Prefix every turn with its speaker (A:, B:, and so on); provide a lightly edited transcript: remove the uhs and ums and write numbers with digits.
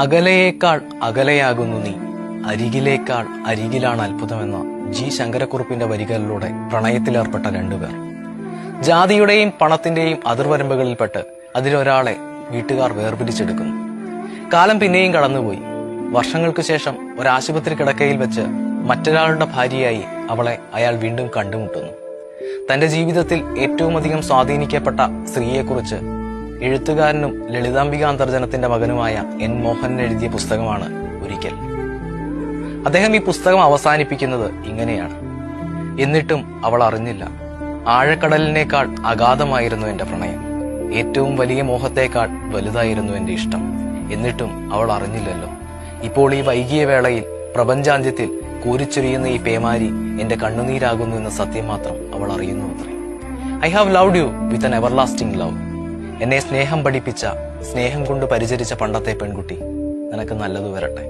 A: അകലെയേക്കാൾ അകലെയാകുന്നു നീ, അരികിലേക്കാൾ അരികിലാണ് അത്ഭുതമെന്ന ജി ശങ്കരക്കുറുപ്പിന്റെ വരികളിലൂടെ പ്രണയത്തിലേർപ്പെട്ട രണ്ടുപേർ. ജാതിയുടെയും പണത്തിന്റെയും അതിർവരമ്പുകളിൽപ്പെട്ട് അതിലൊരാളെ വീട്ടുകാർ വേർപിരിച്ചെടുക്കുന്നു. കാലം പിന്നെയും കടന്നുപോയി. വർഷങ്ങൾക്ക് ശേഷം ഒരാശുപത്രി കിടക്കയിൽ വെച്ച് മറ്റൊരാളുടെ ഭാര്യയായി അവളെ അയാൾ വീണ്ടും കണ്ടുമുട്ടുന്നു. തന്റെ ജീവിതത്തിൽ ഏറ്റവും അധികം സ്വാധീനിക്കപ്പെട്ട സ്ത്രീയെക്കുറിച്ച് എഴുത്തുകാരനും ലളിതാംബിക അന്തർജനത്തിന്റെ മകനുമായ എൻ മോഹനൻ എഴുതിയ പുസ്തകമാണ് ഒരിക്കൽ. അദ്ദേഹം ഈ പുസ്തകം അവസാനിപ്പിക്കുന്നത് ഇങ്ങനെയാണ്: എന്നിട്ടും അവൾ അറിഞ്ഞില്ല, ആഴക്കടലിനേക്കാൾ അഗാധമായിരുന്നു എന്റെ പ്രണയം, ഏറ്റവും വലിയ മോഹത്തേക്കാൾ വലുതായിരുന്നു എന്റെ ഇഷ്ടം. എന്നിട്ടും അവൾ അറിഞ്ഞില്ലല്ലോ. ഇപ്പോൾ ഈ വൈകിയ വേളയിൽ പ്രപഞ്ചാന്ത്യത്തിൽ കൂരിച്ചൊരിയുന്ന ഈ പേമാരി എന്റെ കണ്ണുനീരാകുന്നു എന്ന സത്യം മാത്രം അവൾ അറിയുന്നു അത്രേ. I have loved you with N everlasting love. എന്നെ സ്നേഹം പഠിപ്പിച്ച, സ്നേഹം കൊണ്ട് പരിചരിച്ച പണ്ടത്തെ പെൺകുട്ടി, നിനക്ക് നല്ലത് വരട്ടെ.